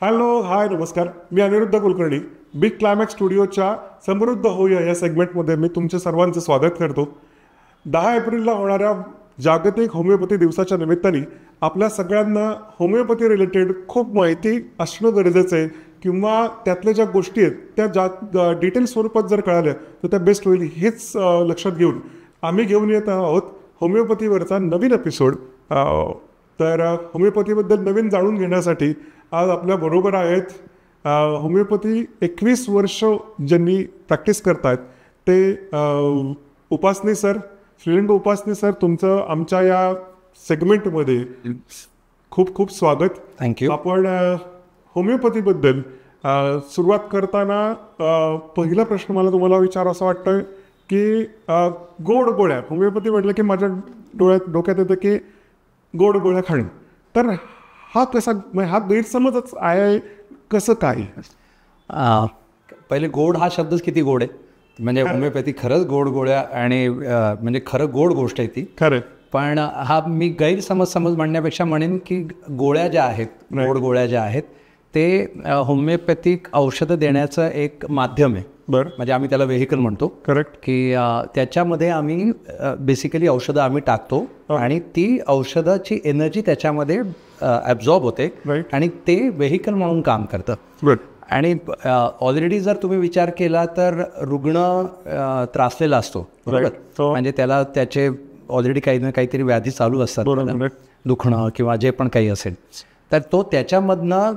Hello hi नमस्कार. मी Aniruddha Kulkarni. Big climax स्टुडिओच्या समृद्ध होऊया या सेगमेंटमध्ये मी तुमचे सर्वांचं स्वागत करतो. 10 एप्रिलला होणाऱ्या जागतिक होमिओपॅथी दिवसाच्या निमित्ताने आपल्या सगळ्यांना होमिओपॅथी रिलेटेड खूप माहिती असणं गरजेचं आहे, किंवा त्यातल्या ज्या गोष्टी आहेत त्या डिटेल स्वरूपात जर कळाल्या तर त्या बेस्ट होईल. हेच लक्षात घेऊन आम्ही घेऊन येत आहोत होमिओपॅथीवरचा नवीन एपिसोड. तर होमिओपॅथीबद्दल नवीन जाणून घेण्यासाठी आज आपल्या बरोबर आहेत होमिओपॅथी 21 वर्ष ज्यांनी प्रॅक्टिस करतायत ते उपासनी सर, श्रीलिंग उपासनी सर. तुमचं आमच्या या सेगमेंटमध्ये खूप खूप स्वागत. थँक्यू. आपण होमिओपॅथीबद्दल सुरुवात करताना पहिला प्रश्न मला तुम्हाला विचारावं असं वाटतं की गोड गोळ्या, होमिओपॅथी म्हटलं की माझ्या डोक्यात येतं की गोड गोळ्या खाणं. तर हा कसा, हा गैरसमजच आहे कसं काय? पहिले गोड हा शब्दच किती गोड आहे. म्हणजे होमिओपॅथी खरंच गोड गोळ्या आणि म्हणजे खरं गोड गोष्ट आहे ती. खरं. पण हा मी गैरसमज म्हणण्यापेक्षा म्हणेन की गोळ्या ज्या आहेत, गोड गोळ्या ज्या आहेत ते होमिओपॅथिक औषधं देण्याचं एक माध्यम आहे. बरं. म्हणजे आम्ही त्याला व्हेकल म्हणतो. करेक्ट. की त्याच्यामध्ये आम्ही बेसिकली औषधं आम्ही टाकतो आणि ती औषधाची एनर्जी त्याच्यामध्ये ॲब्झॉर्ब होते आणि ते व्हेकल म्हणून काम करतं. आणि ऑलरेडी जर तुम्ही विचार केला तर रुग्ण त्रासलेला असतो, बरोबर. म्हणजे त्याला त्याचे ऑलरेडी काही ना काहीतरी व्याधी चालू असतात, दुखणं किंवा जे पण काही असेल, तर तो त्याच्यामधनं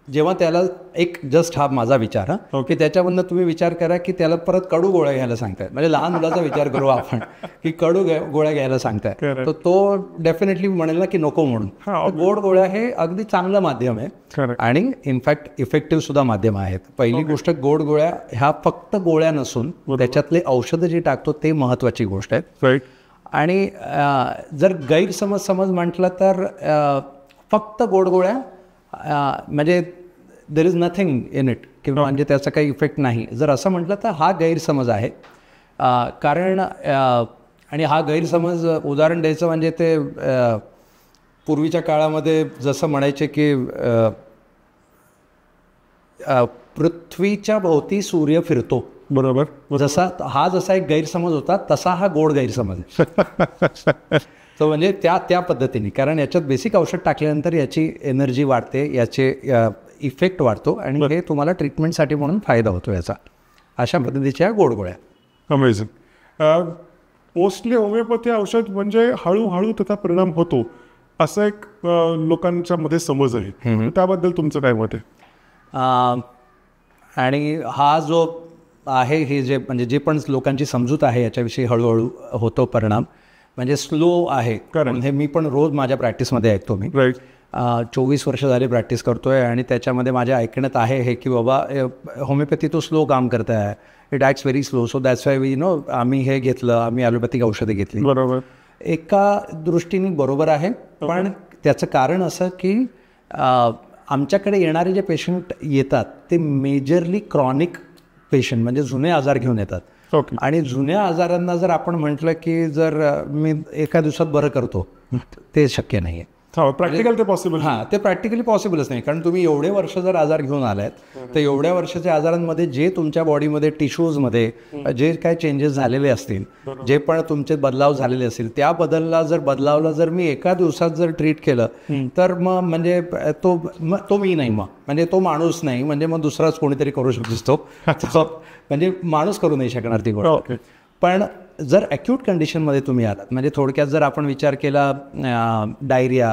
जेव्हा त्याला एक जस्ट हा माझा विचार की त्याच्यामधनं तुम्ही विचार करा की त्याला परत कडू गोळ्या घ्यायला सांगताय. म्हणजे लहान मुलाचा विचार करू आपण की कडू गोळ्या घ्यायला सांगताय, तर तो डेफिनेटली म्हणेल ना की नको म्हणून. गोड गोळ्या हे अगदी चांगलं माध्यम आहे आणि इनफॅक्ट इफेक्टिव्ह सुद्धा माध्यम आहेत. पहिली गोष्ट, गोड गोळ्या ह्या फक्त गोळ्या नसून त्याच्यातले औषधं जे टाकतो ते महत्त्वाची गोष्ट आहे. आणि जर गैरसमज म्हटलं तर फक्त गोड गोळ्या म्हणजे there is nothing in it, किंवा म्हणजे त्याचा काही इफेक्ट नाही, जर असं म्हटलं तर हा गैरसमज आहे. कारण आणि हा गैरसमज उदाहरण द्यायचं म्हणजे ते पूर्वीच्या काळामध्ये जसं म्हणायचे की पृथ्वीच्या भोवती सूर्य फिरतो, बरोबर. जसा एक गैरसमज होता तसा हा गोड गैरसमज आहे. तो म्हणजे त्या पद्धतीने, कारण याच्यात बेसिक औषध टाकल्यानंतर याची एनर्जी वाढते, याचे इफेक्ट वाढतो आणि हे तुम्हाला ट्रीटमेंटसाठी म्हणून फायदा होतो याचा. अशा पद्धतीच्या गोड गोळ्या. अमेझिंग. मोस्टली होमिओपॅथी औषध म्हणजे हळूहळू त्याचा परिणाम होतो असं एक लोकांच्या मध्ये समज आहे. त्याबद्दल तुमचं काय मत आहे? आणि हा जो आहे हे जे म्हणजे जे पण लोकांची समजूत आहे याच्याविषयी हळूहळू होतो परिणाम, म्हणजे स्लो आहे. हे मी पण रोज माझ्या प्रॅक्टिसमध्ये ऐकतो. मी 24 वर्ष झाली प्रॅक्टिस करतोय आणि त्याच्यामध्ये माझ्या ऐकण्यात आहे हे की बाबा होमिओपॅथी तो स्लो काम करत आहे, it acts very slow, so that's why we know आम्ही हे घेतलं, आम्ही ॲलोपॅथिक औषधं घेतली. बरोबर. एका दृष्टीने बरोबर आहे, पण त्याचं कारण असं की आमच्याकडे येणारे जे पेशंट येतात ते मेजरली क्रॉनिक पेशंट म्हणजे जुने आजार घेऊन येतात. आणि जुन्या आजारांना जर आपण म्हटलं की जर मी एका दिवसात बरं करतो, ते शक्य नाही आहे. प्रॅक्टिकल ते पॉसिबल. ते प्रॅक्टिकली पॉसिबलच नाही, कारण तुम्ही एवढे वर्ष जर आजार घेऊन आलात तर एवढ्या वर्षाच्या आजारांमध्ये जे तुमच्या बॉडीमध्ये टिश्यूजमध्ये जे काय चेंजेस झालेले असतील, जे पण तुमचे बदलाव झालेले असतील, त्या बदलावला जर मी एका दिवसात जर ट्रीट केलं तर मग म्हणजे तो मी नाही, मग म्हणजे तो माणूस नाही, म्हणजे मग दुसराच कोणीतरी करू शकतो. म्हणजे माणूस करू नाही शकणार ती गोष्ट. पण जर ॲक्यूट कंडिशनमध्ये तुम्ही आलात, म्हणजे थोडक्यात जर आपण विचार केला डायरिया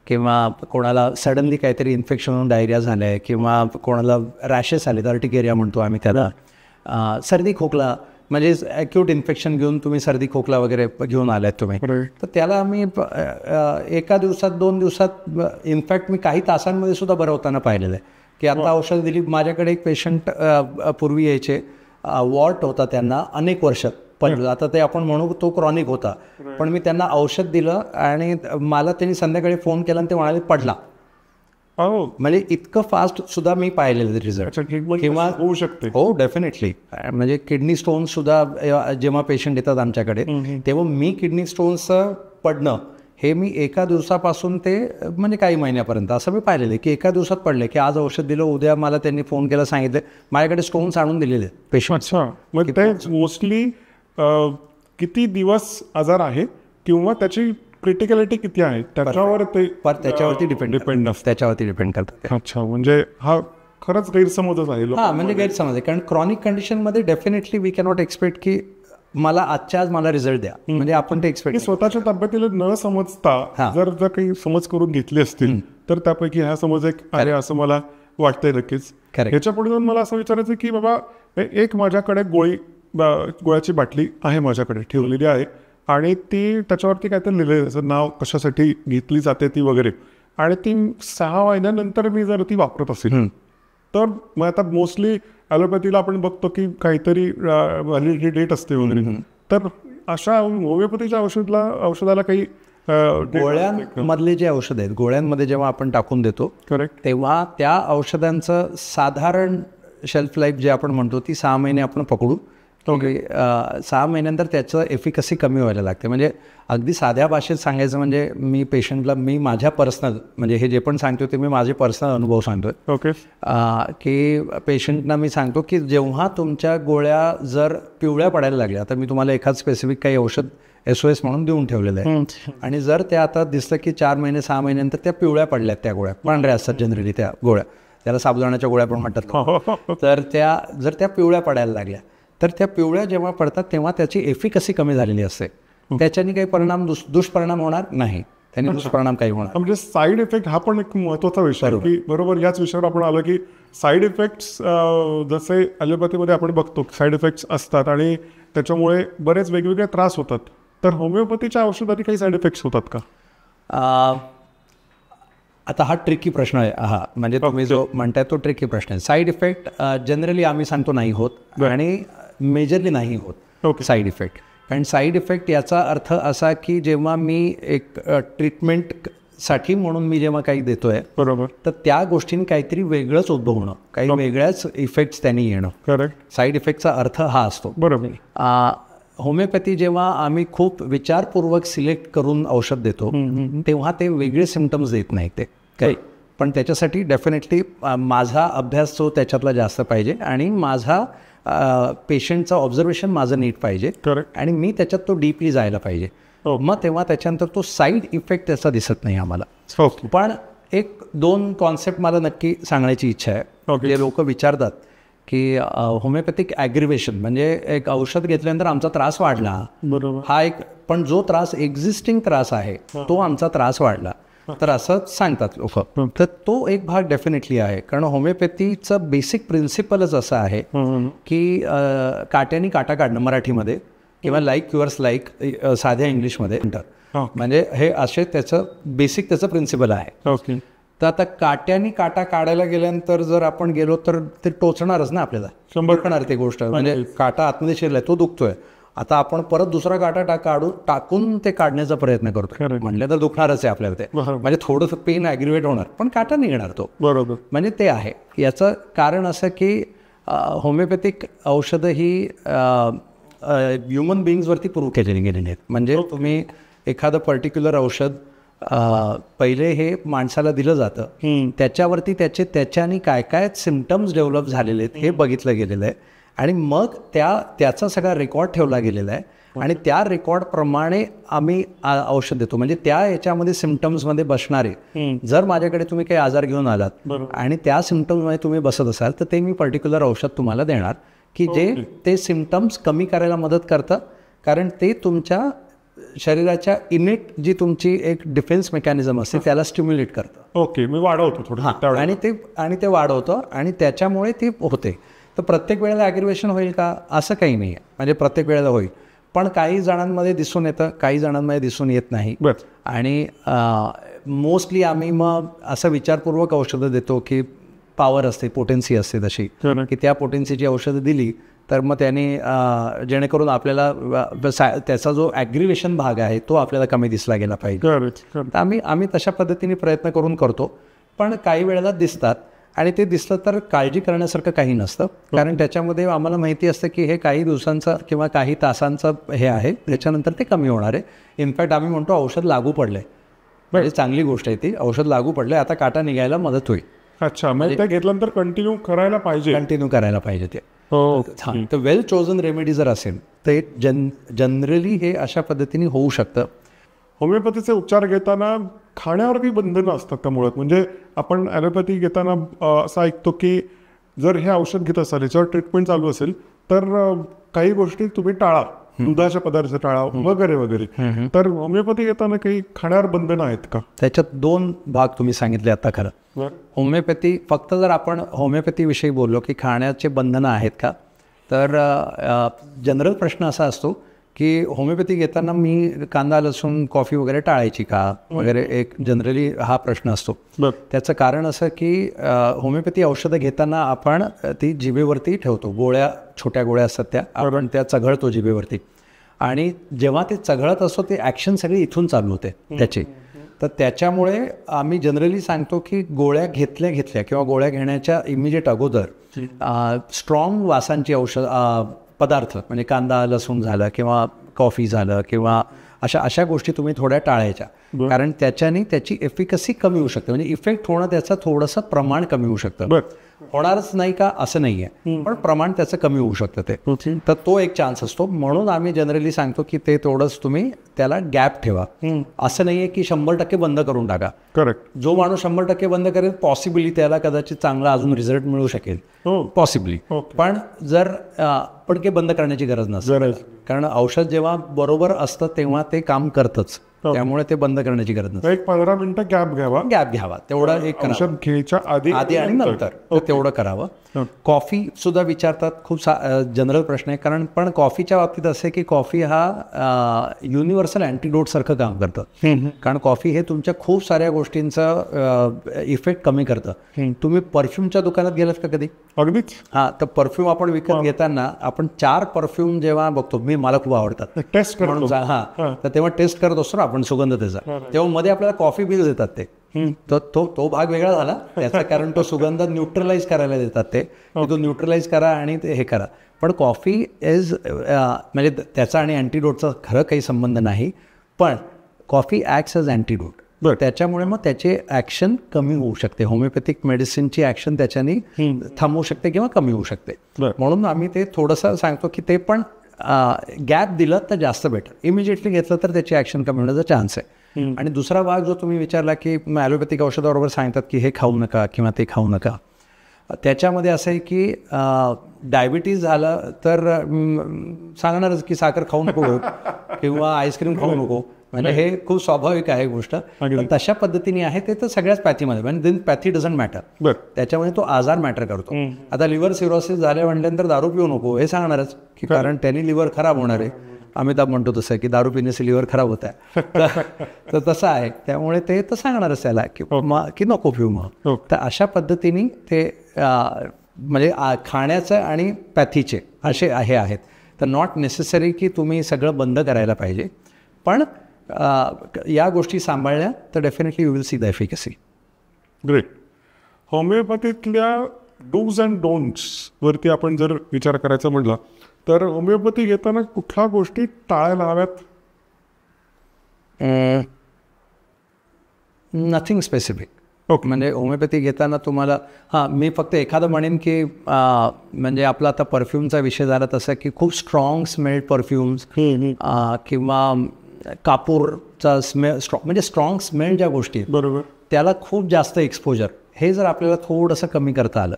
किंवा कोणाला सडनली काहीतरी इन्फेक्शन होऊन डायरिया झालं आहे, किंवा कोणाला रॅशेस आले, अर्टिकेरिया म्हणतो आम्ही त्याला, सर्दी खोकला म्हणजे ॲक्यूट इन्फेक्शन घेऊन तुम्ही सर्दी खोकला वगैरे घेऊन आलात तुम्ही, तर त्याला आम्ही एका दिवसात 2 दिवसात, इनफॅक्ट मी काही तासांमध्ये सुद्धा बरं होताना पाहिलेलं आहे. की आता औषध दिली. माझ्याकडे एक पेशंट पूर्वी यायचे, वॉर्ट होता त्यांना अनेक वर्ष, पण आता ते आपण म्हणू तो क्रॉनिक होता, पण मी त्यांना औषध दिलं आणि मला त्यांनी संध्याकाळी फोन केला आणि ते म्हणाले पडला. म्हणजे इतकं फास्ट सुद्धा मी पाहिलेलं रिझल्ट. किंवा होऊ शकते. हो, डेफिनेटली. म्हणजे किडनी स्टोन्स सुद्धा जेव्हा पेशंट येतात आमच्याकडे तेव्हा मी किडनी स्टोन्सचं पडणं हे मी एका दिवसापासून ते म्हणजे काही महिन्यापर्यंत असं मी पाहिलेलं आहे की एका दिवसात पडले की आज औषध दिलं, उद्या मला त्यांनी फोन केला, सांगितलं, माझ्याकडे स्टोन्स आणून दिलेले पेशंट. अच्छा, मग ते मोस्टली किती दिवस आजार आहे किंवा त्याची क्रिटिकॅलिटी किती आहे त्याच्यावर ते त्याच्यावरती डिपेंड करतात. अच्छा, म्हणजे हा खरंच गैरसमजच आहे. हा, म्हणजे गैरसमज आहे, कारण क्रॉनिक कंडिशनमध्ये डेफिनेटली वी कॅनॉट एक्सपेक्ट की मला आजच्या आज मला रिझल्ट द्या, म्हणजे आपण ते एक्सपेक्ट स्वतःच्या तब्येतीला न समजता जर काही समज करून घेतली असतील तर त्यापैकी हा समज एक आहे असं मला वाटतंय नक्कीच. ह्याच्या पुढे जाऊन मला असं विचारायचं की बाबा एक माझ्याकडे गोळ्याची बाटली आहे, माझ्याकडे ठेवलेली आहे आणि ती त्याच्यावरती काहीतरी लिहिलेलं त्याचं नाव, कशासाठी घेतली जाते ती वगैरे, आणि ती 6 महिन्यानंतर मी जर ती वापरत असेल तर मग आता मोस्टली ॲलोपॅथीला आपण बघतो की काहीतरी व्हॅलिडिटी डेट असते वगैरे, तर अशा होमिओपॅथीच्या औषधाला काही गोळ्यांमधले जे औषध आहेत, गोळ्यांमध्ये जेव्हा आपण टाकून देतो करेक्ट, तेव्हा त्या औषधांचं साधारण शेल्फ लाईफ जे आपण म्हणतो ती 6 महिने आपण पकडू. 6 महिन्यानंतर त्याचं एफिकसी कमी व्हायला लागते. म्हणजे अगदी साध्या भाषेत सांगायचं म्हणजे मी पेशंटला माझ्या पर्सनल, म्हणजे हे जे पण सांगतो ते मी माझे पर्सनल अनुभव सांगतोय. ओके, की पेशंटना मी सांगतो की जेव्हा तुमच्या गोळ्या जर पिवळ्या पडायला लागल्या, आता मी तुम्हाला एखाद स्पेसिफिक काही औषध SOS म्हणून देऊन ठेवलेलं आहे आणि जर त्या आता दिसलं की 4 महिने 6 महिन्यानंतर त्या पिवळ्या पडल्यात, त्या गोळ्या पांढऱ्या असतात जनरली त्या गोळ्या, त्याला साबुदाण्याच्या गोळ्या पण म्हणतात, तर जर त्या पिवळ्या पडायला लागल्या तर त्या पिवळ्या जेव्हा पडतात तेव्हा त्याची एफिकसी कमी झालेली असते. त्याच्याने काही परिणाम दुष्परिणाम होणार नाही, त्यांनी दुष्परिणाम काही होणार. म्हणजे साईड इफेक्ट हा पण एक महत्त्वाचा विषय आहे की बरोबर याच विषयावर आपण आलो की साईड इफेक्ट्स जसे ॲलोपॅथीमध्ये आपण बघतो साईड इफेक्ट्स असतात आणि त्याच्यामुळे बरेच वेगवेगळे त्रास होतात, तर होमिओपॅथीच्या औषधांनी काही साईड इफेक्ट्स होतात का? आता हा ट्रिकी प्रश्न आहे. हा म्हणजे तुम्ही जो म्हणताय तो ट्रिकी प्रश्न आहे. साईड इफेक्ट जनरली आम्ही सांगतो नाही होत आणि मेजरली नाही होत साईड इफेक्ट. कारण साईड इफेक्ट याचा अर्थ असा की जेव्हा मी एक ट्रीटमेंटसाठी म्हणून मी जेव्हा काही देतोय बरोबर, तर त्या गोष्टींनी काहीतरी वेगळंच उद्भवणं, काही वेगळ्याच इफेक्ट्स त्यांनी येणं. करेक्ट, साईड इफेक्टचा अर्थ हा असतो. बरोबर. होमिओपॅथी जेव्हा आम्ही खूप विचारपूर्वक सिलेक्ट करून औषध देतो तेव्हा ते वेगळे सिम्पटम्स देत नाहीत ते काही, पण त्याच्यासाठी डेफिनेटली माझा अभ्यास तो त्याच्यातला जास्त पाहिजे आणि माझा पेशंटचं ऑब्झर्वेशन माझं नीट पाहिजे आणि मी त्याच्यात तो डीपली जायला पाहिजे. मग तेव्हा त्याच्यानंतर तो साईड इफेक्ट त्याचा दिसत नाही आम्हाला. पण 1-2 कॉन्सेप्ट मला नक्की सांगण्याची इच्छा आहे. जे लोक विचारतात की होमिओपॅथिक ॲग्रिवेशन म्हणजे एक औषध घेतल्यानंतर आमचा त्रास वाढला, बरोबर, हा एक, पण जो त्रास एक्झिस्टिंग त्रास आहे तो आमचा त्रास वाढला, तर असं सांगतात लोक. तर तो एक भाग डेफिनेटली आहे, कारण होमिओपॅथीचं बेसिक प्रिन्सिपलच असं आहे की काट्याने काटा काढणं मराठीमध्ये, किंवा लाईक क्युअर्स लाईक साध्या इंग्लिशमध्ये म्हणतात. म्हणजे हे असे त्याचं बेसिक त्याचं प्रिन्सिपल आहे. तर आता काट्याने काटा काढायला गेल्यानंतर जर आपण गेलो तर ते टोचणारच ना आपल्याला, शंभर ते गोष्ट. म्हणजे काटा आतमध्ये शिरलाय, तो दुखतोय, आता आपण परत दुसरा काटा टाकून ते काढण्याचा प्रयत्न करतो, म्हणलं तर दुखणारच आहे आपल्याला ते. म्हणजे थोडंसं पेन ॲग्रिवेट होणार, पण काटा निघणार तो. बरोबर. म्हणजे ते आहे. याचं कारण असं की होमिओपॅथिक औषधं ही ह्युमन बिईंग्सवरती प्रूव्ह केलेली गेलेली आहेत. म्हणजे तुम्ही एखादं पर्टिक्युलर औषध पहिले हे माणसाला दिलं जातं, त्याच्यावरती त्याच्याने काय काय सिम्पटम्स डेव्हलप झालेले आहेत हे बघितलं गेलेलं आहे आणि मग त्याचा सगळा रेकॉर्ड ठेवला गेलेला आहे आणि त्या रेकॉर्डप्रमाणे आम्ही औषध देतो. म्हणजे त्या याच्यामध्ये सिम्पटम्समध्ये बसणारे, जर माझ्याकडे तुम्ही काही आजार घेऊन आलात आणि त्या सिम्पटम्समध्ये तुम्ही बसत असाल तर ते मी पर्टिक्युलर औषध तुम्हाला देणार की जे ते सिम्पटम्स कमी करायला मदत करतं, कारण ते तुमच्या शरीराच्या इनेट जी तुमची एक डिफेन्स मेकॅनिझम असते त्याला स्टिम्युलेट करतं. ओके, मी वाढवतो थोडं आणि ते वाढवतं आणि त्याच्यामुळे ते होते. तर प्रत्येक वेळेला ॲग्रिवेशन होईल का असं काही नाही आहे, म्हणजे प्रत्येक वेळेला होईल, पण काही जणांमध्ये दिसून येतं, काही जणांमध्ये दिसून येत नाही. आणि मोस्टली आम्ही मग असं विचारपूर्वक औषधं देतो की पॉवर असते, पोटेन्सी असते तशी, की त्या पोटेन्सीची औषधं दिली तर मग त्याने जेणेकरून आपल्याला त्याचा जो ॲग्रिवेशन भाग आहे तो आपल्याला कमी दिसला गेला पाहिजे. तर आम्ही तशा पद्धतीने प्रयत्न करून करतो, पण काही वेळेला दिसतात आणि ते दिसलं तर काळजी करण्यासारखं काही नसतं, कारण त्याच्यामध्ये आम्हाला माहिती असतं की हे काही दिवसांचं किंवा काही तासांचं हे आहे, त्याच्यानंतर ते कमी होणार आहे. इनफॅक्ट आम्ही म्हणतो औषध लागू पडलं आहे, म्हणजे चांगली गोष्ट आहे ती. औषध लागू पडलं आहे, आता काटा निघायला मदत होईल. अच्छा, म्हणजे ते घेतल्यानंतर कंटिन्यू करायला पाहिजे. कंटिन्यू करायला पाहिजे ते. हां, तर वेल चोजन रेमेडी जर असेल तर जनरली हे अशा पद्धतीने होऊ शकतं. होमिओपॅथीचे उपचार घेताना खाण्यावर काही बंधनं असतात का मुळात? म्हणजे आपण ॲलोपॅथी घेताना असं ऐकतो की जर हे औषध घेत असाल, याच्यावर ट्रीटमेंट चालू असेल तर काही गोष्टी तुम्ही टाळा, दुधाचे पदार्थ टाळा वगैरे वगैरे. तर होमिओपॅथी घेताना काही खाण्यावर बंधनं आहेत का? त्याच्यात 2 भाग तुम्ही सांगितले आता. खरं होमिओपॅथी, फक्त जर आपण होमिओपॅथीविषयी बोललो की खाण्याचे बंधनं आहेत का, तर जनरल प्रश्न असा असतो की होमिओपॅथी घेताना मी कांदा लसूण कॉफी वगैरे टाळायची का वगैरे, एक जनरली हा प्रश्न असतो. त्याचं कारण असं की होमिओपॅथी औषधं घेताना आपण ती जिभेवरती ठेवतो. गोळ्या, छोट्या गोळ्या असतात त्या, आपण त्या चघळतो जिभेवरती, आणि जेव्हा ते चघळत असतो ते ॲक्शन सगळी इथून चालू होते त्याची. तर त्याच्यामुळे आम्ही जनरली सांगतो की गोळ्या घेतल्या किंवा गोळ्या घेण्याच्या इमिजिएट अगोदर स्ट्रॉंग वासांची पदार्थ, म्हणजे कांदा लसूण झालं किंवा कॉफी झालं किंवा अशा गोष्टी तुम्ही थोड्या टाळायच्या, कारण त्याच्याने त्याची एफिकसी कमी होऊ शकते. म्हणजे इफेक्ट होणं त्याचं थोडंसं प्रमाण कमी होऊ शकतं. होणारच नाही का असं नाही आहे, पण प्रमाण त्याचं कमी होऊ शकतं ते. तर तो एक चान्स असतो. म्हणून आम्ही जनरली सांगतो की ते तेवढंच तुम्ही त्याला गॅप ठेवा. असं नाही आहे की 100% बंद करून टाका. करेक्ट. जो माणूस 100% बंद करेल, पॉसिबली त्याला कदाचित चांगला अजून रिझल्ट मिळू शकेल, पॉसिबली. पण जर पटके बंद करण्याची गरज नसते, कारण औषध जेव्हा बरोबर असतं तेव्हा ते काम करतंच, त्यामुळे ते बंद करण्याची गरज नसते. एक 15 मिनिटं गॅप घ्यावा तेवढं एक औषध घ्यायच्या आधी आणि नंतर तेवढं करावं. कॉफी सुद्धा विचारतात, खूप जनरल प्रश्न आहे, कारण पण कॉफीच्या बाबतीत असे की कॉफी हा युनिव्हर्सल अँटीडोट सारखं काम करतं, कारण कॉफी हे तुमच्या खूप साऱ्या गोष्टींचा इफेक्ट कमी करतं. तुम्ही परफ्यूमच्या दुकानात गेलात का कधी? अगदीच. हां, तर परफ्यूम आपण विकत घेताना आपण 4 परफ्यूम जेव्हा बघतो, मला खूप आवडतात, टेस्ट म्हणून तर तेव्हा टेस्ट करत असतो ना आपण सुगंधतेचा, तेव्हा मध्ये आपल्याला कॉफी बिल देतात ते. तो भाग वेगळा झाला त्याचा, कारण तो सुगंध न्यूट्रलाइज करायला देतात ते, तो न्यूट्रलाइज करा आणि ते हे करा. पण कॉफी इज म्हणजे त्याचा आणि अँटीडोटचा खरं काही संबंध नाही, पण कॉफी ॲक्ट्स एज अँटीडोट. त्याच्यामुळे मग त्याचे ॲक्शन कमी होऊ शकते. होमिओपॅथिक मेडिसिनची ॲक्शन त्याच्याने थांबवू शकते किंवा कमी होऊ शकते. म्हणून आम्ही ते थोडंसं सांगतो की ते पण गॅप दिलं तर जास्त बेटर. इमिजिएटली घेतलं तर त्याची ॲक्शन कमी होण्याचा चान्स आहे. आणि दुसरा भाग जो तुम्ही विचारला की ॲलोपॅथिक औषधाबरोबर सांगतात की हे खाऊ नका किंवा ते खाऊ नका, त्याच्यामध्ये असं आहे की डायबिटीज झालं तर सांगणारच की साखर खाऊ नको किंवा आईस्क्रीम खाऊ नको, म्हणजे हे खूप स्वाभाविक आहे गोष्ट. पण तशा पद्धतीने आहे ते तर सगळ्याच पॅथीमध्ये, म्हणजे दिन पॅथी डझंट मॅटर, त्याच्यामुळे तो आजार मॅटर करतो. आता लिव्हर सिरोसिस झाले म्हटल्यानंतर दारू पिऊ नको हे सांगणारच, की कारण त्यांनी लिव्हर खराब होणार आहे. अमिताभ म्हणतो तसं की दारू पिण्याचे लिव्हर खराब होत आहे, तर तसं आहे. त्यामुळे ते तर सांगणारच त्याला की नको पिऊ मग. तर अशा पद्धतीने ते म्हणजे खाण्याचं आणि पॅथीचे असे हे आहेत. तर नॉट नेसेसरी की तुम्ही सगळं बंद करायला पाहिजे, पण या गोष्टी सांभाळल्या तर definitely you will see the efficacy. Great. होमिओपॅथीतल्या डूज अँड डोंट्स वरती आपण जर विचार करायचा म्हटलं तर होमिओपॅथी घेताना कुठल्या गोष्टी टाळायला हव्यात? Nothing specific. म्हणजे होमिओपॅथी घेताना तुम्हाला मी फक्त एखादं म्हणेन की म्हणजे आपला आता परफ्यूमचा विषय झाला तसा की खूप स्ट्रॉंग स्मेल्ड परफ्यूम्स किंवा कापूरचा स्मेल म्हणजे स्ट्रॉंग स्मेल ज्या गोष्टी आहेत, बरोबर, त्याला खूप जास्त एक्सपोजर, हे जर आपल्याला थोडंसं कमी करता आलं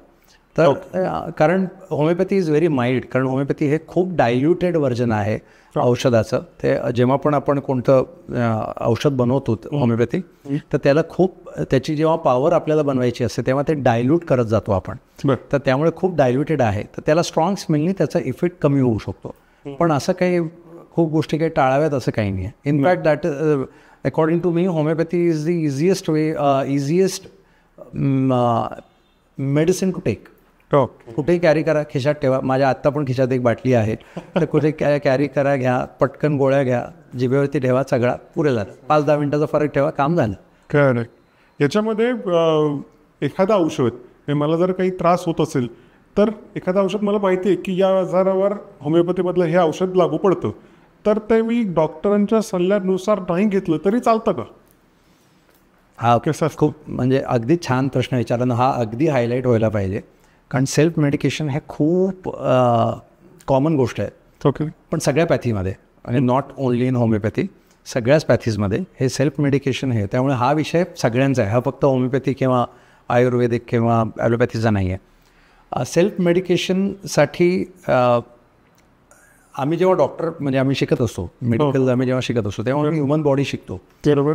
तर कारण होमिओपॅथी इज व्हेरी माइल्ड, कारण होमिओपॅथी हे खूप डायल्युटेड व्हर्जन आहे औषधाचं. ते जेव्हा पण आपण कोणतं औषध बनवतो होमिओपॅथी, तर त्याला खूप त्याची जेव्हा पॉवर आपल्याला बनवायची असते तेव्हा ते डायल्यूट करत जातो आपण, तर त्यामुळे खूप डायल्युटेड आहे. तर त्याला स्ट्रॉंग स्मेलनी त्याचा इफेक्ट कमी होऊ शकतो. पण असं काही खूप गोष्टी काही टाळाव्यात असं काही नाही आहे. In fact that according to me homeopathy is the easiest way, easiest medicine to take. कुठेही कॅरी करा, खिशात ठेवा. माझ्या आत्ता पण खिशात एक बाटली आहे, तर कुठे कॅरी करा, घ्या, पटकन गोळ्या घ्या, जिभेवरती ठेवा, सगळा पुरे झालं. 5-10 मिनिटाचा फरक ठेवा, काम झालं. खरं. याच्यामध्ये एखादं औषध मला जर काही त्रास होत असेल तर एखादं औषध मला माहिती आहे की या आजारावर होमिओपॅथीमधलं हे औषध लागू पडतं, तर ते मी डॉक्टरांच्या सल्ल्यानुसार नाही घेतलं तरी चालतं का? हा खूप म्हणजे अगदी छान प्रश्न विचारला ना. हा अगदी हायलाईट व्हायला पाहिजे, कारण सेल्फ मेडिकेशन हे खूप कॉमन गोष्ट आहे. ओके. पण सगळ्या पॅथीमध्ये आणि नॉट ओनली इन होमिओपॅथी, सगळ्याच पॅथीजमध्ये हे सेल्फ मेडिकेशन आहे. त्यामुळे हा विषय सगळ्यांचा आहे, हा फक्त होमिओपॅथी किंवा आयुर्वेदिक किंवा ॲलोपॅथीचा नाही आहे. सेल्फ मेडिकेशनसाठी आम्ही जेव्हा डॉक्टर म्हणजे आम्ही शिकत असतो मेडिकल, आम्ही जेव्हा शिकत असतो तेव्हा आम्ही ह्युमन बॉडी शिकतो. बरोबर.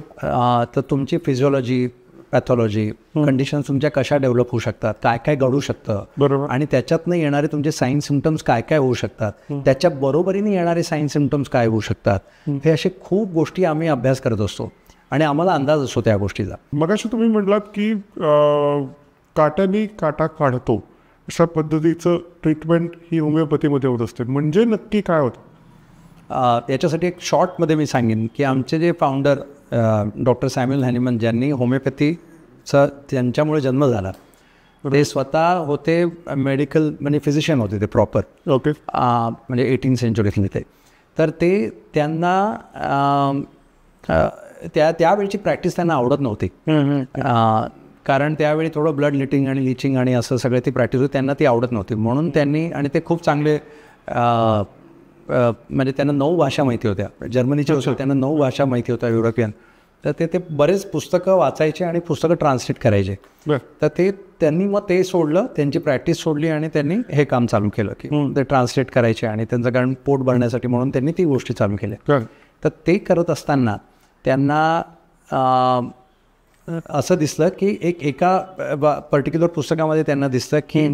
तर तुमची फिजिओलॉजी, पॅथॉलॉजी, कंडिशन तुमच्या कशा डेव्हलप होऊ शकतात, काय काय घडू शकतं, बरोबर, आणि त्याच्यातनं येणारे तुमचे साईन सिम्पटम्स काय काय होऊ शकतात, त्याच्या बरोबरीने येणारे साईन सिम्पटम्स काय होऊ शकतात, हे असे खूप गोष्टी आम्ही अभ्यास करत असतो आणि आम्हाला अंदाज असतो त्या गोष्टीचा. मगाशी तुम्ही म्हटलात की काट्याने काटा काढतो अशा पद्धतीचं ट्रीटमेंट ही होमिओपॅथीमध्ये होत असते, म्हणजे नक्की काय होतं? याच्यासाठी एक शॉर्टमध्ये मी सांगेन की आमचे जे फाउंडर डॉक्टर सॅम्युअल हॅनिमन, ज्यांनी होमिओपॅथीचा त्यांच्यामुळे जन्म झाला, ते स्वतः होते मेडिकल म्हणजे फिजिशियन होते ते प्रॉपर. ओके. म्हणजे 18th सेंचुरीतले ते. तर ते त्यांना त्यावेळची प्रॅक्टिस त्यांना आवडत नव्हती, कारण त्यावेळी थोडं ब्लड लिटिंग आणि लिचिंग आणि असं सगळं ती प्रॅक्टिस होती, त्यांना ती आवडत नव्हती. म्हणून त्यांनी, आणि ते खूप चांगले म्हणजे त्यांना 9 भाषा माहिती होत्या, जर्मनीचे होते, त्यांना 9 भाषा माहिती होत्या युरोपियन. तर ते बरेच पुस्तकं वाचायचे आणि पुस्तकं ट्रान्सलेट करायचे. तर त्यांनी मग ते सोडलं, त्यांची प्रॅक्टिस सोडली आणि त्यांनी हे काम चालू केलं की ते ट्रान्सलेट करायचे, आणि त्यांचं कारण पोट भरण्यासाठी म्हणून त्यांनी ती गोष्टी चालू केल्या. तर ते करत असताना त्यांना असं दिसलं की एका पर्टिक्युलर पुस्तकामध्ये त्यांना दिसलं की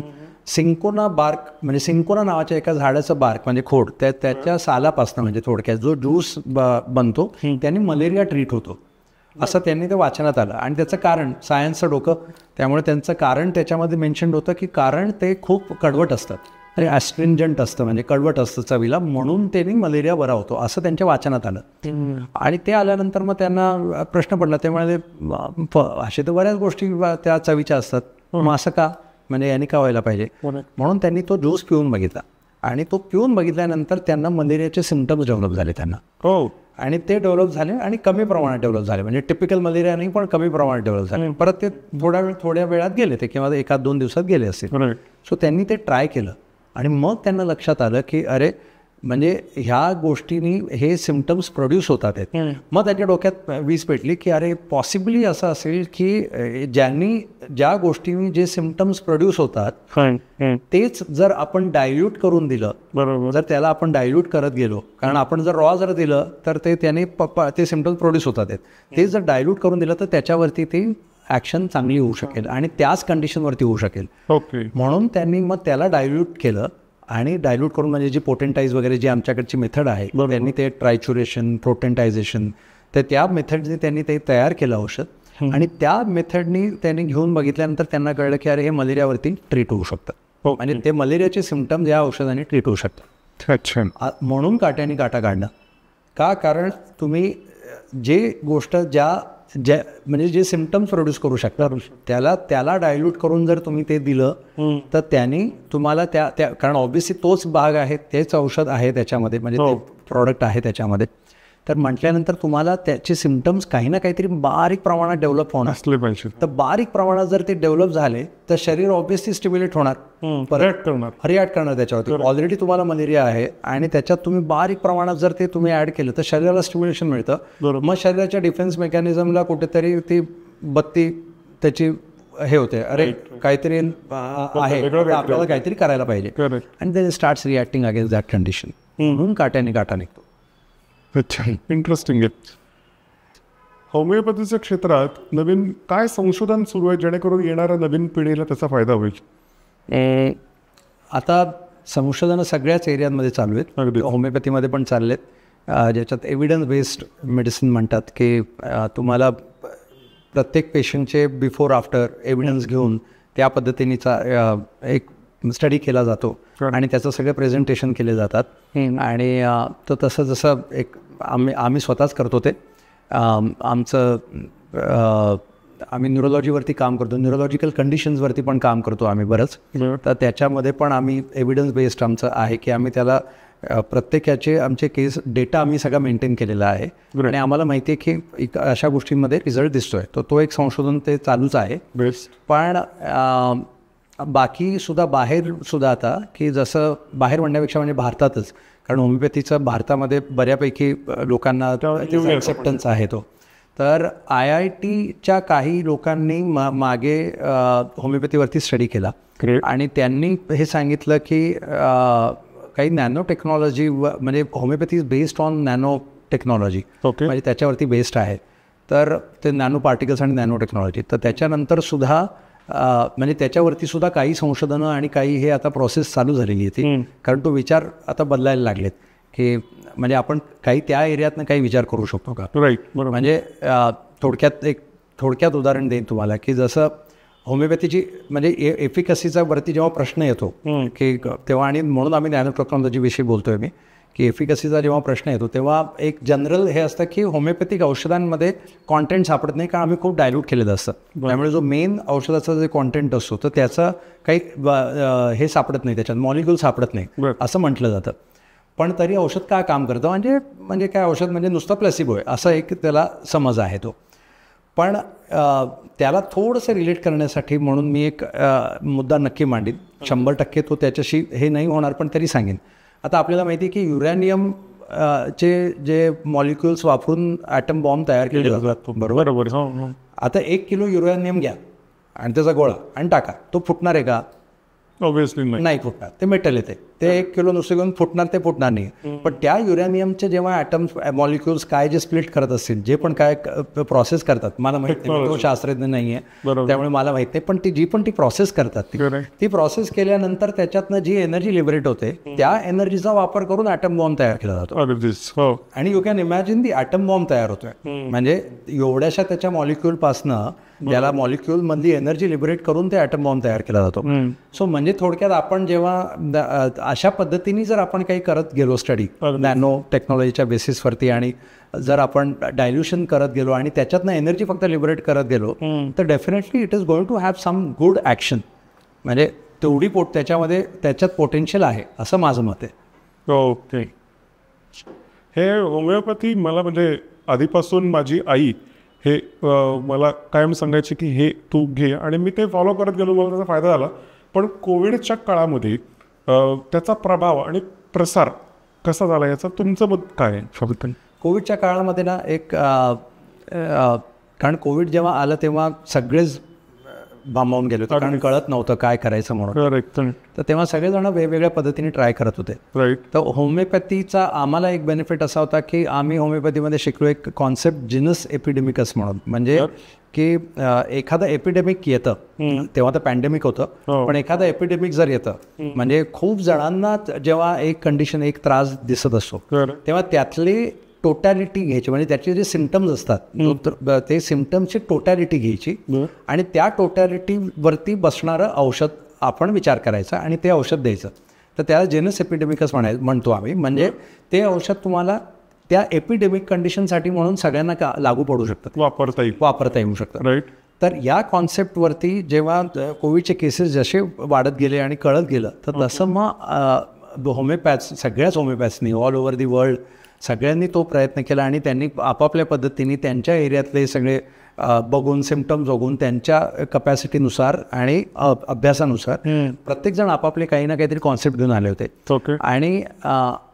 सिंकोना बार्क, म्हणजे सिंकोना नावाच्या एका झाडाचं बार्क म्हणजे खोड, त्याच्या सालापासून म्हणजे थोडक्यात जो ज्यूस बनतो त्यांनी मलेरिया ट्रीट होतो, असं त्यांनी ते वाचनात आलं. आणि त्याचं कारण, सायन्सचं डोकं, त्यामुळे त्यांचं कारण त्याच्यामध्ये मेन्शन्ड होतं की कारण ते खूप कडवट असतात आणि ॲस्ट्रिंजंट असतं, म्हणजे कडवट असतं चवीला, म्हणून त्यांनी मलेरिया बरा होतो असं त्यांच्या वाचनात आलं. आणि ते आल्यानंतर मग त्यांना प्रश्न पडला, ते म्हणाले असे तर बऱ्याच गोष्टी त्या चवीच्या असतात, मग असं का, म्हणजे यांनी का व्हायला पाहिजे. म्हणून त्यांनी तो ज्यूस पिऊन बघितला, आणि तो पिऊन बघितल्यानंतर त्यांना मलेरियाचे सिम्पटम्स डेव्हलप झाले त्यांना. आणि ते डेव्हलप झाले आणि कमी प्रमाणात डेव्हलप झाले, म्हणजे टिपिकल मलेरिया नाही पण कमी प्रमाणात डेव्हलप झाले. परत ते थोड्या वेळात गेले ते, किंवा 1-2 दिवसात गेले असतील. सो त्यांनी ते ट्राय केलं आणि मग त्यांना लक्षात आलं की अरे, म्हणजे ह्या गोष्टींनी हे सिम्पटम्स प्रोड्यूस होतात आहेत. मग त्यांच्या डोक्यात वीज पेटली की अरे, पॉसिबली असं असेल की ज्या गोष्टींनी जे सिम्पटम्स प्रोड्यूस होतात तेच जर आपण डायल्यूट करून दिलं, बरोबर, जर त्याला आपण डायल्यूट करत गेलो, कारण आपण जर रॉ जर दिलं तर त्याने ते सिम्पटम्स प्रोड्यूस होतात आहेत, ते जर डायल्यूट करून दिलं तर त्याच्यावरती ती ॲक्शन चांगली होऊ शकेल आणि त्याच कंडिशनवरती होऊ शकेल. म्हणून त्यांनी मग त्याला डायल्यूट केलं, आणि डायल्यूट करून म्हणजे जी पोटेंटाईज वगैरे जी आमच्याकडची मेथड आहे, त्यांनी ते ट्रायच्युरेशन, प्रोटेंटायझेशन, तर त्या मेथडने त्यांनी ते तयार केलं औषध. आणि त्या मेथडनी त्यांनी घेऊन बघितल्यानंतर त्यांना कळलं की अरे, हे मलेरियावरती ट्रीट होऊ शकतं, आणि ते मलेरियाचे सिम्पटम्स या औषधाने ट्रीट होऊ शकतात. म्हणून काट्याने काटा काढणं का, कारण तुम्ही जे गोष्ट म्हणजे जे सिम्पटम्स प्रोड्यूस करू शकतात त्याला डायल्यूट करून जर तुम्ही ते दिलं तर त्यांनी तुम्हाला कारण ऑब्व्हियसली तोच भाग आहे, तेच औषध आहे त्याच्यामध्ये, म्हणजे ते प्रॉडक्ट आहे त्याच्यामध्ये, तर म्हटल्यानंतर तुम्हाला त्याचे सिम्पटम्स काही ना काहीतरी बारीक प्रमाणात डेव्हलप होणार असले पाहिजे. तर बारीक प्रमाणात जर ते डेव्हलप झाले तर शरीर ऑब्व्हियसली स्टिम्युलेट होणार, रिॲक्ट करणार त्याच्यावरती. ऑलरेडी तुम्हाला मलेरिया आहे आणि त्याच्यात तुम्ही बारीक प्रमाणात जर ते तुम्ही ऍड केलं तर शरीराला स्टिम्युलेशन मिळतं. मग शरीराच्या डिफेन्स मेकॅनिझमला कुठेतरी ती बत्ती त्याची हे होते, अरे काहीतरी आहे, आपल्याला काहीतरी करायला पाहिजे, आणि ते starts reacting against that condition. म्हणून काट्याने काटा निघतो. अच्छा, इंटरेस्टिंग आहे. होमिओपॅथीच्या क्षेत्रात नवीन काय संशोधन सुरू आहे जेणेकरून येणाऱ्या नवीन पिढीला त्याचा फायदा होईल? आता संशोधन सगळ्याच एरियांमध्ये चालू आहेत, होमिओपॅथीमध्ये पण चालले आहेत, ज्याच्यात एव्हिडन्स बेस्ड मेडिसिन म्हणतात की तुम्हाला प्रत्येक पेशंटचे बिफोर आफ्टर एव्हिडन्स घेऊन त्या पद्धतीनेचा एक स्टडी केला जातो आणि त्याचं सगळे प्रेझेंटेशन केले जातात. आणि तो तसं जसं एक आम्ही स्वतःच करतो ते, आमचं आम्ही न्यूरोलॉजीवरती काम करतो, न्यूरोलॉजिकल कंडिशन्सवरती पण काम करतो आम्ही बरंच. तर त्याच्यामध्ये पण आम्ही एव्हिडन्स बेस्ड आमचं आहे की आम्ही त्याला प्रत्येकाचे आमचे केस डेटा आम्ही सगळा मेंटेन केलेला आहे आणि आम्हाला माहिती आहे की अशा गोष्टींमध्ये रिझल्ट दिसतोय. तो एक संशोधन ते चालूच आहे. पण बाकी सुद्धा बाहेर सुद्धा आता की जसं बाहेर म्हणण्यापेक्षा म्हणजे भारतातच, कारण होमिओपॅथीचं भारतामध्ये बऱ्यापैकी लोकांना ॲक्सेप्टन्स आहे तो. तर IITच्या काही लोकांनी मागे होमिओपॅथीवरती स्टडी केला आणि त्यांनी हे सांगितलं की काही नॅनो टेक्नॉलॉजी म्हणजे homeopathy is based on nano technology, म्हणजे त्याच्यावरती बेस्ड आहे. तर ते नॅनो पार्टिकल्स आणि नॅनो टेक्नॉलॉजी. तर त्याच्यानंतर सुद्धा म्हणजे त्याच्यावरती सुद्धा काही संशोधनं आणि काही हे आता प्रोसेस चालू झालेली आहे ती, कारण तो विचार आता बदलायला लागलेत की म्हणजे आपण काही त्या एरियातनं काही विचार करू शकतो का. म्हणजे थोडक्यात उदाहरण देईन तुम्हाला की जसं होमिओपॅथीची म्हणजे एफिकसीचा वरती जेव्हा प्रश्न येतो की तेव्हा, आणि म्हणून आम्ही नॅनो टेक्नॉलॉजीविषयी बोलतोय मी, की एफिकसीचा जेव्हा प्रश्न येतो तेव्हा एक जनरल हे असतं की होमिओपॅथिक औषधांमध्ये कॉन्टेंट सापडत नाही, कारण आम्ही खूप डायल्यूट केलेलं असतं. त्यामुळे जो मेन औषधाचा जे कॉन्टेंट असतो तर त्याचं काही हे सापडत नाही, त्याच्यात मॉलिक्यूल सापडत नाही असं म्हटलं जातं. पण तरी औषध काय काम करतं म्हणजे काय औषध म्हणजे नुसतं प्लेसिबो आहे असं एक त्याला समज आहे तो. पण त्याला थोडंसं रिलेट करण्यासाठी म्हणून मी एक मुद्दा नक्की मांडीन. 100% तो त्याच्याशी हे नाही होणार पण तरी सांगेन. आता आपल्याला माहिती आहे की युरॅनियम चे जे मॉलिक्युल्स वापरून ॲटम बॉम्ब तयार केले जातात, बरोबर. आता 1 किलो युरॅनियम घ्या आणि त्याचा गोळा आणि टाका, तो फुटणार आहे का? ऑब्व्हियसली नाही फुटणार. ते मेटल येते, ते 1 किलो नुसते घेऊन ते फुटणार नाही. पण त्या युरॅनियमचे जेव्हा ॲटम्स मॉलिक्युल्स काय जे स्प्लिट करत असतील, जे पण काय प्रोसेस करतात, मला माहित नाही, तो शास्त्रज्ञ नाही आहे त्यामुळे मला माहित नाही, पण जी पण प्रोसेस करतात ती प्रोसेस केल्यानंतर त्याच्यातनं जी एनर्जी लिबरेट होते त्या एनर्जीचा वापर करून ॲटम बॉम्ब तयार केला जातो. आणि you can imagine the atom bomb तयार होतोय, म्हणजे एवढ्याशा त्याच्या मॉलिक्युलपासनं ज्याला मॉलिक्युल मधली एनर्जी लिबरेट करून ते ॲटम बॉम्ब तयार केला जातो. सो म्हणजे थोडक्यात आपण जेव्हा अशा पद्धतीने जर आपण काही करत गेलो स्टडी नॅनो टेक्नॉलॉजीच्या बेसिसवरती, आणि जर आपण डायल्युशन करत गेलो आणि त्याच्यातनं एनर्जी फक्त लिबरेट करत गेलो, तर definitely it is going to have some good action. म्हणजे तेवढी त्याच्यात पोटेन्शियल आहे असं माझं मत आहे. ओके. हे होमिओपॅथी मला म्हणजे आधीपासून माझी आई हे मला कायम सांगायचे की हे तू घे, आणि मी ते फॉलो करत गेलो, मला त्याचा फायदा झाला. पण कोविडच्या काळामध्ये त्याचा प्रभाव आणि प्रसार कसा झाला याचा तुमचं मत काय आहे? कोविडच्या काळामध्ये ना एक कारण कोविड जेव्हा आलं तेव्हा सगळेच भांबावून गेले होते, कारण कळत नव्हतं काय करायचं म्हणून. तर तेव्हा सगळेजण वेगवेगळ्या पद्धतीने ट्राय करत होते. तर होमिओपॅथीचा आम्हाला एक बेनिफिट असा होता की आम्ही होमिओपॅथीमध्ये शिकलो एक कॉन्सेप्ट जिनस एपिडेमिकस म्हणून. म्हणजे की एखादं एपिडेमिक येतं, तेव्हा तर पॅन्डेमिक होतं, पण एखादं एपिडेमिक जर येतं म्हणजे खूप जणांना जेव्हा एक कंडिशन एक त्रास दिसत असतो तेव्हा त्यातले टोटॅलिटी घ्यायची, म्हणजे त्याचे जे सिम्पटम्स असतात ते सिम्पटम्सची टोटॅलिटी घ्यायची आणि त्या टोटॅलिटीवरती बसणारं औषध आपण विचार करायचा आणि ते औषध द्यायचं. तर त्याला जेनस एपिडेमिकस म्हणतो आम्ही. म्हणजे ते औषध तुम्हाला त्या एपिडेमिक कंडिशनसाठी म्हणून सगळ्यांना लागू पडू शकतं, वापरता येऊ शकतं. तर या कॉन्सेप्टवरती जेव्हा कोविडचे केसेस जसे वाढत गेले आणि कळत गेलं, तर तसं मग सगळ्याच होमिओपॅथ्सनी ऑल ओव्हर दी वर्ल्ड सगळ्यांनी तो प्रयत्न केला आणि त्यांनी आपापल्या पद्धतीने त्यांच्या एरियातले सगळे बघून सिम्पटम्स बघून त्यांच्या कपॅसिटीनुसार आणि अभ्यासानुसार प्रत्येकजण आपापले काही ना काहीतरी कॉन्सेप्ट घेऊन आले होते. आणि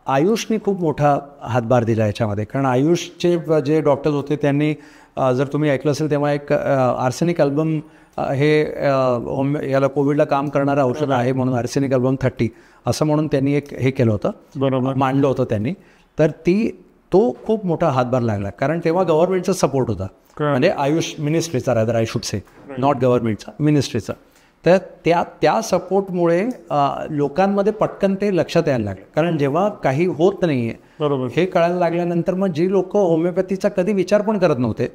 आयुषने खूप मोठा हातभार दिला याच्यामध्ये, कारण आयुषचे जे डॉक्टर्स होते त्यांनी जर तुम्ही ऐकलं असेल तेव्हा एक आर्सेनिक अल्बम हे याला कोविडला काम करणारं औषध आहे म्हणून आर्सेनिक अल्बम 30 असं म्हणून त्यांनी एक हे केलं होतं, मांडलं होतं त्यांनी. तर तो खूप मोठा हातभार लागला, कारण तेव्हा गव्हर्नमेंटचा सपोर्ट होता, म्हणजे आयुष मिनिस्ट्रीचा rather I should say, not गव्हर्नमेंटचा, मिनिस्ट्रीचा. तर त्या सपोर्टमुळे लोकांमध्ये पटकन ते लक्षात यायला लागलं, कारण जेव्हा काही होत नाहीये हे कळायला लागल्यानंतर मग जी लोक होमिओपॅथीचा कधी विचार पण करत नव्हते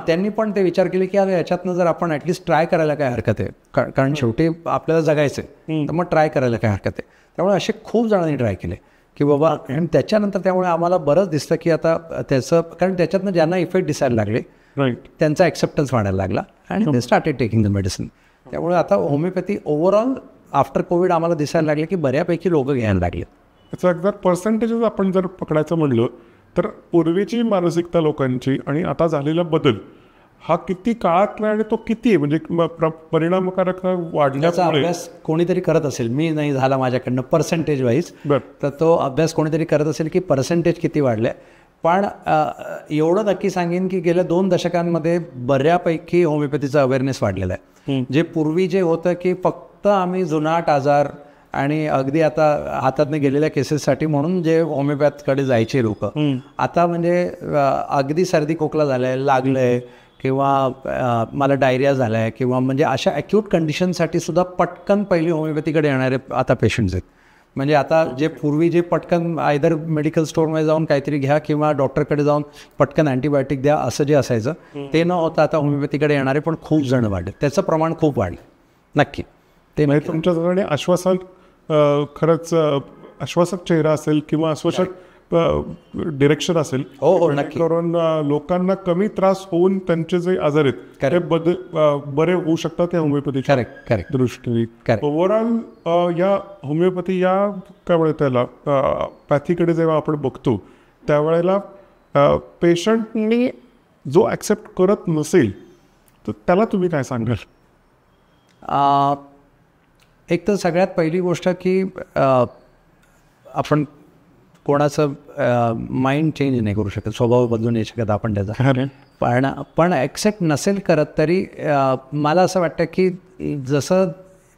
त्यांनी पण ते विचार केले की अरे याच्यातनं जर आपण ॲटलिस्ट ट्राय करायला काय हरकत आहे, कारण शेवटी आपल्याला जगायचं आहे, तर मग ट्राय करायला काय हरकत आहे. त्यामुळे असे खूप जणांनी ट्राय केले की बाबा, आणि त्याच्यानंतर त्यामुळे आम्हाला बरंच दिसतं की आता त्याचं, कारण त्याच्यातनं ज्यांना इफेक्ट दिसायला लागले त्यांचा ॲक्सेप्टन्स वाढायला लागला आणि they started taking the medicine. त्यामुळे आता होमिओपॅथी ओव्हरऑल आफ्टर कोविड आम्हाला दिसायला लागले की बऱ्यापैकी लोक घ्यायला लागले. त्याचा जर पर्सेंटेजेस आपण जर पकडायचं म्हणलं तर पूर्वीची मानसिकता लोकांची आणि आता झालेला बदल हा किती काळात आणि तो किती म्हणजे परिणामकारक वाढण्याचा अभ्यास कोणीतरी करत असेल, मी नाही झाला माझ्याकडनं पर्सेंटेज वाईज, तर तो अभ्यास कोणीतरी करत असेल की पर्सेंटेज किती वाढले. पण एवढं नक्की सांगेन की गेल्या 2 दशकांमध्ये बऱ्यापैकी होमिओपॅथीचा अवेअरनेस वाढलेला आहे. जे पूर्वी जे होतं की फक्त आम्ही जुनाट आजार आणि अगदी आता हातातनं गेलेल्या केसेससाठी म्हणून जे होमिओपॅथकडे जायचे लोक, आता म्हणजे अगदी सर्दी खोकला झालाय, लागलंय किंवा मला डायरिया झाला आहे किंवा म्हणजे अशा ॲक्यूट कंडिशनसाठी सुद्धा पटकन पहिली होमिओपॅथीकडे येणारे आता पेशंट्स आहेत. म्हणजे आता जे पूर्वी जे पटकन आयदर मेडिकल स्टोअरमध्ये जाऊन काहीतरी घ्या किंवा डॉक्टरकडे जाऊन पटकन अँटीबायोटिक द्या असं जे असायचं ते न होता आता होमिओपॅथीकडे येणारे पण खूप जण वाढले. त्याचं प्रमाण खूप वाढलं नक्की. ते म्हणजे तुमच्याकडे आश्वासन खरंच आश्वासक चेहरा असेल किंवा आश्वासक डिरेक्शन असेल. हो नक्की. करून लोकांना कमी त्रास होऊन त्यांचे जे आजार आहेत ते बरे होऊ शकतात या होमिओपॅथीच्या दृष्टीने. ओव्हरऑल या होमिओपॅथी या काय म्हणतात त्याला पॅथीकडे जेव्हा आपण बघतो त्यावेळेला पेशंटनी जो ॲक्सेप्ट करत नसेल तर त्याला तुम्ही काय सांगाल? एक तर सगळ्यात पहिली गोष्ट की आपण कोणाचं माइंड चेंज नाही करू शकत, स्वभाव बदलू नाही शकत आपण त्याचा. पण ॲक्सेप्ट नसेल करत तरी मला असं वाटतं की जसं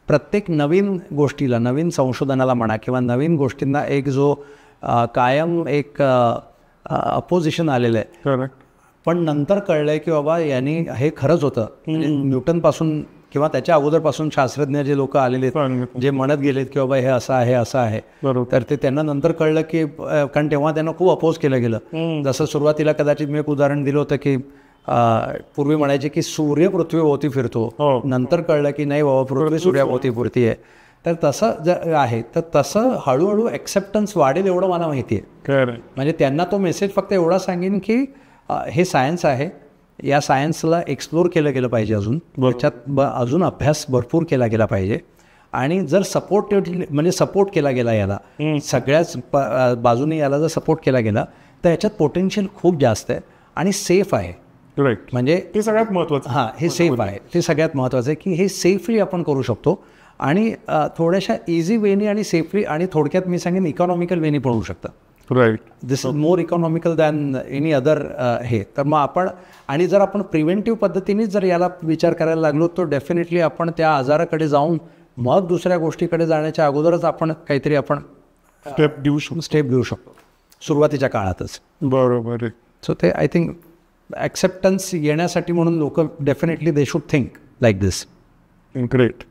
प्रत्येक नवीन गोष्टीला, नवीन संशोधनाला म्हणा किंवा नवीन गोष्टींना एक जो कायम एक अपोजिशन आलेलं आहे, पण नंतर कळलं आहे की बाबा यांनी हे खरंच होतं. न्यूटनपासून किंवा त्याच्या अगोदरपासून शास्त्रज्ञ जे लोक आलेले आहेत जे म्हणत गेलेत की बाबा हे असं आहे असं आहे, तर ते त्यांना नंतर कळलं की कारण तेव्हा त्यांना खूप अपोज केलं गेलं. जसं सुरुवातीला कदाचित मी एक उदाहरण दिलं होतं की पूर्वी म्हणायचे की सूर्य पृथ्वीभोवती फिरतो, नंतर कळलं की नाही बाबा पृथ्वी सूर्याभोवती फिरती आहे. तर तसं जर आहे तर तसं हळूहळू ॲक्सेप्टन्स वाढेल एवढं मला माहिती आहे. म्हणजे त्यांना तो मेसेज फक्त एवढा सांगेन की हे सायन्स आहे, या सायन्सला एक्सप्लोर केलं गेलं पाहिजे, अजून त्याच्यात अजून अभ्यास भरपूर केला गेला पाहिजे. आणि जर सपोर्ट केला गेला याला सगळ्याच बाजूने याला जर सपोर्ट केला गेला तर याच्यात पोटेन्शियल खूप जास्त आहे आणि सेफ आहे. म्हणजे ते सगळ्यात महत्त्वाचं. हां, हे सेफ आहे, ते सगळ्यात महत्त्वाचं आहे की हे सेफली आपण करू शकतो आणि थोड्याशा इझी वेनी आणि सेफली आणि थोडक्यात मी सांगेन इकॉनॉमिकल वेनी पण होऊ शकतं. This is more economical than any other हे. तर मग आपण आणि जर आपण प्रिव्हेंटिव्ह पद्धतीने जर याला विचार करायला लागलो तर डेफिनेटली आपण त्या आजाराकडे जाऊन मग दुसऱ्या गोष्टीकडे जाण्याच्या अगोदरच आपण काहीतरी आपण स्टेप घेऊ शकतो सुरुवातीच्या काळातच. बरोबर आहे. सो ते आय थिंक ॲक्सेप्टन्स येण्यासाठी म्हणून लोक definitely they should think like this. Great.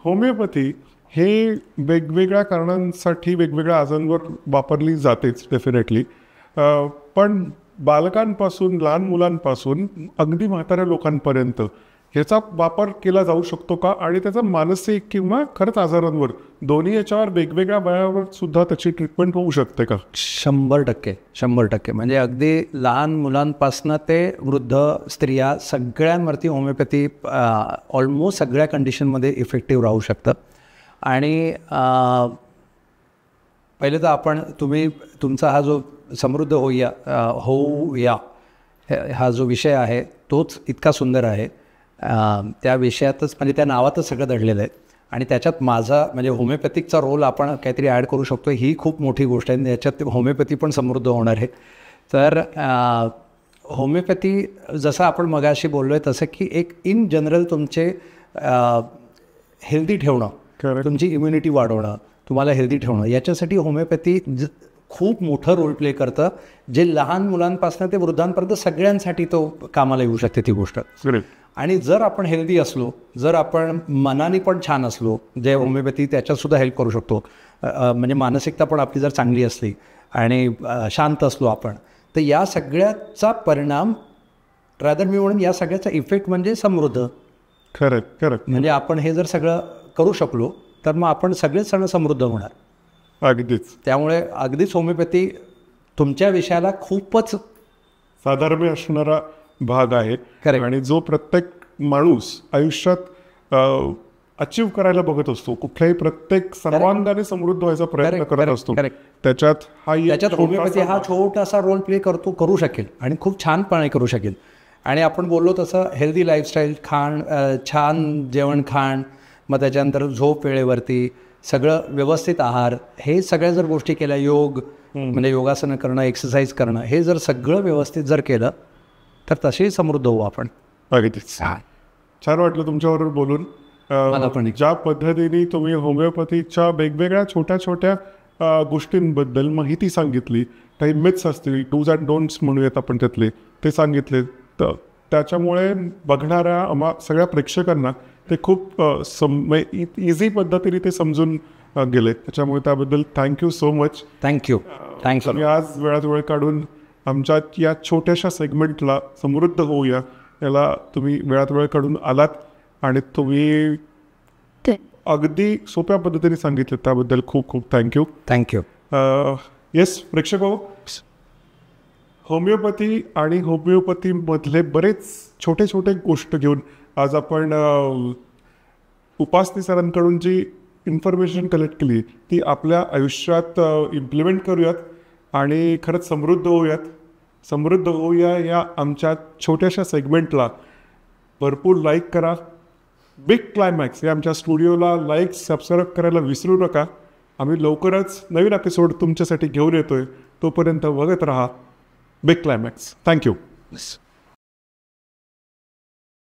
Homeopathy हे वेगवेगळ्या कारणांसाठी वेगवेगळ्या आजारांवर वापरली जातेच डेफिनेटली, पण बालकांपासून लहान मुलांपासून अगदी म्हाताऱ्या लोकांपर्यंत ह्याचा वापर केला जाऊ शकतो का? आणि त्याचा मानसिक किंवा खरंच आजारांवर दोन्ही याच्यावर वेगवेगळ्या वयावर सुद्धा त्याची ट्रीटमेंट होऊ शकते का? 100%. म्हणजे अगदी लहान मुलांपासून ते वृद्ध स्त्रिया सगळ्यांवरती होमिओपॅथी ऑलमोस्ट सगळ्या कंडिशनमध्ये इफेक्टिव्ह राहू शकतं. आणि पहिले तर तुमचा हा जो समृद्ध होऊया हा जो विषय आहे तोच इतका सुंदर आहे. त्या विषयातच म्हणजे त्या नावातच सगळं दडलेलं आहे आणि त्याच्यात माझा म्हणजे होमिओपॅथिकचा रोल आपण काहीतरी ॲड करू शकतो, ही खूप मोठी गोष्ट आहे. याच्यात होमिओपॅथी पण समृद्ध होणार आहे. तर होमिओपॅथी जसं आपण मगाशी बोललो आहे तसं की एक इन जनरल तुमचे हेल्दी ठेवणं, तुमची इम्युनिटी वाढवणं, तुम्हाला हेल्दी ठेवणं, याच्यासाठी होमिओपॅथी खूप मोठं रोल प्ले करतं, जे लहान मुलांपासून ते वृद्धांपर्यंत सगळ्यांसाठी तो कामाला येऊ शकते ती गोष्ट. आणि जर आपण हेल्दी असलो, जर आपण मनाने पण छान असलो, जे होमिओपॅथी त्याच्यातसुद्धा हेल्प करू शकतो. म्हणजे मानसिकता पण आपली जर चांगली असली आणि शांत असलो आपण, तर या सगळ्याचा परिणाम रादर मी म्हणून या सगळ्याचा इफेक्ट म्हणजे समृद्ध. खरं. म्हणजे आपण हे जर सगळं करू शकलो तर मग आपण सगळेच सण समृद्ध होणार. अगदीच. त्यामुळे अगदीच होमिओपॅथी तुमच्या विषयाला खूपच साधर्म्य असणारा भाग आहे. आणि जो प्रत्येक माणूस आयुष्यात अचीव करायला बघत असतो, कुठल्याही प्रत्येक सर्वांगाने समृद्ध व्हायचा प्रयत्न करत असतो, त्याच्यात होमिओपॅथी हा छोटासा रोल प्ले करू शकेल आणि खूप छानपणे करू शकेल. आणि आपण बोललो तसं हेल्दी लाईफस्टाईल, छान जेवण खाण, मग त्याच्यानंतर झोप वेळेवरती, सगळं व्यवस्थित आहार, हे सगळ्या जर गोष्टी केल्या, योग म्हणजे योगासनं करणं, एक्सरसाइज करणं, हे जर सगळं व्यवस्थित जर केलं तर तसेही समृद्ध होऊ आपण. अगदीच छान वाटलं तुमच्याबरोबर बोलून. ज्या पद्धतीने तुम्ही होमिओपॅथीच्या वेगवेगळ्या छोट्या छोट्या गोष्टींबद्दल माहिती सांगितली, काही मिथ्स असतील, डूज अँड डोंट्स म्हणूयात आपण त्यातले, ते सांगितले, तर त्याच्यामुळे बघणाऱ्या सगळ्या प्रेक्षकांना ते खूप इझी पद्धतीने ते समजून गेले. त्याच्यामुळे त्याबद्दल थँक्यू सो मच. थँक्यू. तुम्ही आज वेळात वेळ काढून आमच्या या छोट्याशा सेगमेंटला समृद्ध होऊया याला तुम्ही वेळात वेळ काढून आलात आणि तुम्ही अगदी सोप्या पद्धतीने सांगितलं, त्याबद्दल खूप खूप थँक्यू. येस प्रेक्षको, होमिओपॅथी आणि होमिओपॅथीमधले बरेच छोटे छोटे गोष्ट घेऊन आज आपण उपासनी सरांकडून जी इन्फॉर्मेशन कलेक्ट केली ती आपल्या आयुष्यात इम्प्लिमेंट करूयात आणि खरंच समृद्ध होऊया या आमच्या छोट्याशा सेगमेंटला भरपूर लाईक करा. बिग क्लायमॅक्स या आमच्या स्टुडिओला लाईक सबस्क्राईब करायला विसरू नका. आम्ही लवकरच नवीन एपिसोड तुमच्यासाठी घेऊन येतोय. तोपर्यंत बघत राहा बिग क्लायमॅक्स. थँक्यू.